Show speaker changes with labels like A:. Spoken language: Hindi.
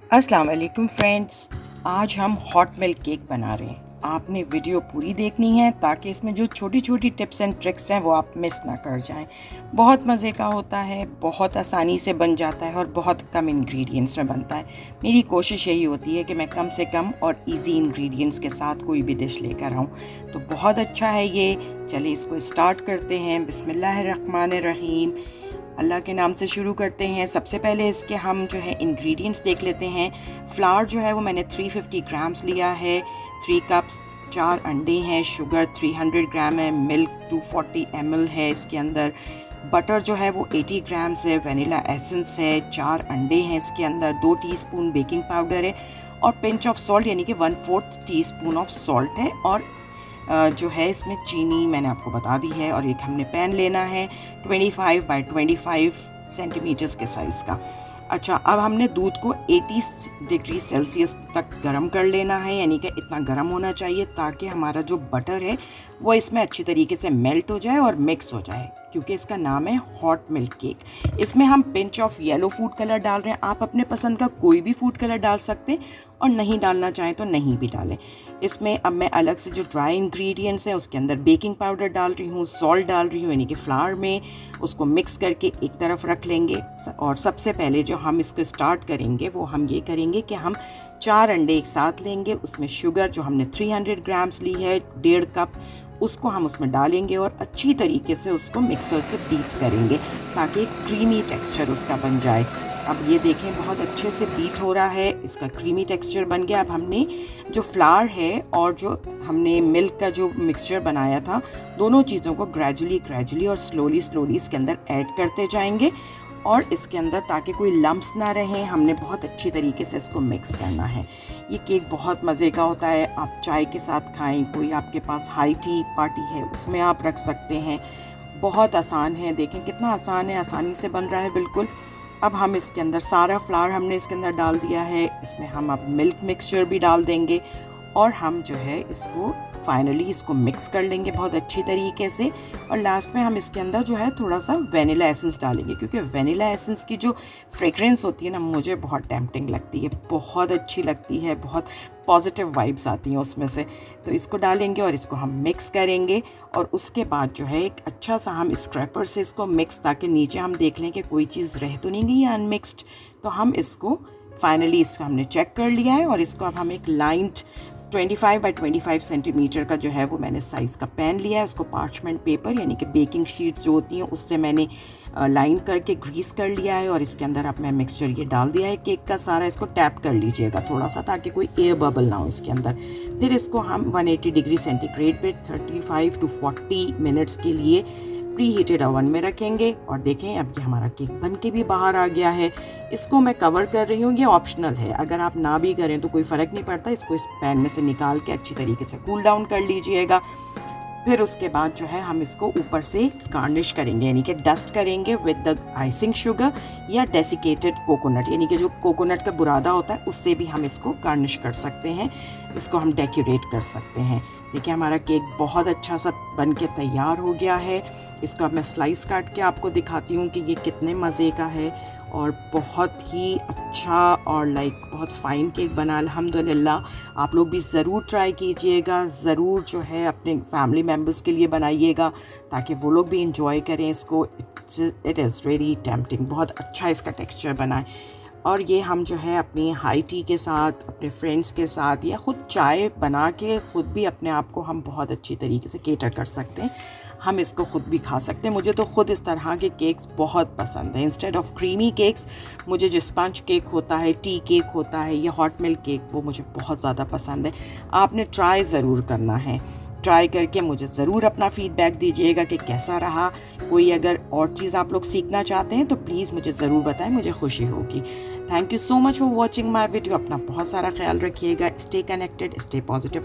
A: अस्सलाम वालेकुम फ्रेंड्स। आज हम हॉट मिल्क केक बना रहे हैं। आपने वीडियो पूरी देखनी है ताकि इसमें जो छोटी छोटी टिप्स एंड ट्रिक्स हैं वो आप मिस ना कर जाएं। बहुत मज़े का होता है, बहुत आसानी से बन जाता है और बहुत कम इंग्रेडिएंट्स में बनता है। मेरी कोशिश यही होती है कि मैं कम से कम और इजी इंग्रेडिएंट्स के साथ कोई भी डिश लेकर आऊँ, तो बहुत अच्छा है ये। चलिए इसको स्टार्ट करते हैं। बिस्मिल्लाहिर्रहमानिर्रहीम। अल्लाह के नाम से शुरू करते हैं। सबसे पहले इसके हम जो है इंग्रेडिएंट्स देख लेते हैं। फ्लावर जो है वो मैंने 350 ग्राम्स लिया है, 3 कप्स, 4 अंडे हैं, शुगर 300 ग्राम है, मिल्क 240 ml है इसके अंदर, बटर जो है वो 80 ग्राम्स है, वनीला एसेंस है, 4 अंडे हैं इसके अंदर, 2 टीस्पून बेकिंग पाउडर है और पिंच ऑफ सॉल्ट यानी कि 1/4 टीस्पून ऑफ सॉल्ट है। और जो है इसमें चीनी मैंने आपको बता दी है। और एक हमने पैन लेना है 25 बाई 25 सेंटीमीटर्स के साइज़ का। अच्छा, अब हमने दूध को 80 डिग्री सेल्सियस तक गर्म कर लेना है, यानी कि इतना गर्म होना चाहिए ताकि हमारा जो बटर है वो इसमें अच्छी तरीके से मेल्ट हो जाए और मिक्स हो जाए, क्योंकि इसका नाम है हॉट मिल्क केक। इसमें हम pinch of yellow food colour डाल रहे हैं। आप अपने पसंद का कोई भी फूड कलर डाल सकते हैं और नहीं डालना चाहें तो नहीं भी डालें। इसमें अब मैं अलग से जो ड्राई इंग्रेडिएंट्स हैं उसके अंदर बेकिंग पाउडर डाल रही हूँ, सॉल्ट डाल रही हूँ यानी कि फ्लावर में, उसको मिक्स करके एक तरफ रख लेंगे। और सबसे पहले जो हम इसको स्टार्ट करेंगे वो हम ये करेंगे कि हम 4 अंडे एक साथ लेंगे, उसमें शुगर जो हमने 300 ग्राम्स ली है, 1.5 कप, उसको हम उसमें डालेंगे और अच्छी तरीके से उसको मिक्सर से बीट करेंगे ताकि एक क्रीमी टेक्सचर उसका बन जाए। अब ये देखें बहुत अच्छे से बीट हो रहा है, इसका क्रीमी टेक्सचर बन गया। अब हमने जो फ्लावर है और जो हमने मिल्क का जो मिक्सचर बनाया था, दोनों चीज़ों को ग्रेजुअली और स्लोली इसके अंदर ऐड करते जाएंगे और इसके अंदर ताकि कोई लम्प्स ना रहें, हमने बहुत अच्छी तरीके से इसको मिक्स करना है। ये केक बहुत मज़े का होता है, आप चाय के साथ खाएं, कोई आपके पास हाई टी पार्टी है उसमें आप रख सकते हैं। बहुत आसान है, देखें कितना आसान है, आसानी से बन रहा है बिल्कुल। अब हम इसके अंदर सारा फ्लावर हमने इसके अंदर डाल दिया है, इसमें हम अब मिल्क मिक्सचर भी डाल देंगे और हम जो है इसको फाइनली इसको मिक्स कर लेंगे बहुत अच्छी तरीके से। और लास्ट में हम इसके अंदर जो है थोड़ा सा वनीला एसेंस डालेंगे, क्योंकि वनीला एसेंस की जो फ्रेग्रेंस होती है ना, मुझे बहुत टेम्पटिंग लगती है, बहुत अच्छी लगती है, बहुत पॉजिटिव वाइब्स आती हैं उसमें से। तो इसको डालेंगे और इसको हम मिक्स करेंगे और उसके बाद जो है एक अच्छा सा हम स्क्रैपर से इसको मिक्स, ताकि नीचे हम देख लें कि कोई चीज़ रह तो नहीं गई है अनमिक्स्ड। तो हम इसको फाइनली इसका हमने चेक कर लिया है और इसको अब हम एक लाइन्ड 25 बाई 25 सेंटीमीटर का जो है वो मैंने साइज़ का पैन लिया है। उसको पार्चमेंट पेपर यानी कि बेकिंग शीट जो होती हैं उससे मैंने लाइन करके ग्रीस कर लिया है और इसके अंदर अब मैं मिक्सचर ये डाल दिया है केक का सारा। इसको टैप कर लीजिएगा थोड़ा सा ताकि कोई एयर बबल ना हो इसके अंदर। फिर इसको हम 180 डिग्री सेंटीग्रेड पे 35 टू 40 मिनट्स के लिए प्री हीटेड ओवन में रखेंगे। और देखें अब ये हमारा केक बन के भी बाहर आ गया है। इसको मैं कवर कर रही हूँ, ये ऑप्शनल है, अगर आप ना भी करें तो कोई फ़र्क नहीं पड़ता। इसको इस पैन में से निकाल के अच्छी तरीके से कूल डाउन कर लीजिएगा। फिर उसके बाद जो है हम इसको ऊपर से गार्निश करेंगे, यानी कि डस्ट करेंगे विद द आइसिंग शुगर या डेसिकेटेड कोकोनट, यानी कि जो कोकोनट का बुरादा होता है उससे भी हम इसको गार्निश कर सकते हैं, इसको हम डेकोरेट कर सकते हैं। देखिए हमारा केक बहुत अच्छा सा बन के तैयार हो गया है। इसको अब मैं स्लाइस काट के आपको दिखाती हूँ कि ये कितने मज़े का है और बहुत ही अच्छा और बहुत फ़ाइन केक बना अल्हम्दुलिल्लाह। आप लोग भी ज़रूर ट्राई कीजिएगा, ज़रूर जो है अपने फैमिली मेम्बर्स के लिए बनाइएगा ताकि वो लोग भी इंजॉय करें इसको। इट इज़ वेरी टेम्पटिंग, बहुत अच्छा इसका टेक्सचर बना है। और ये हम जो है अपनी हाई टी के साथ, अपने फ्रेंड्स के साथ या ख़ुद चाय बना के ख़ुद भी अपने आप को हम बहुत अच्छी तरीके से केटर कर सकते हैं। हम इसको ख़ुद भी खा सकते हैं। मुझे तो ख़ुद इस तरह के केक्स बहुत पसंद है। इंस्टेड ऑफ क्रीमी केक्स मुझे जो स्पंज केक होता है, टी केक होता है या हॉट मिल्क केक, वो मुझे बहुत ज़्यादा पसंद है। आपने ट्राई ज़रूर करना है, ट्राई करके मुझे ज़रूर अपना फ़ीडबैक दीजिएगा कि कैसा रहा। कोई अगर और चीज़ आप लोग सीखना चाहते हैं तो प्लीज़ मुझे ज़रूर बताएं, मुझे खुशी होगी। Thank you so much for watching my video. अपना बहुत सारा ख्याल रखिएगा। Stay connected, stay positive.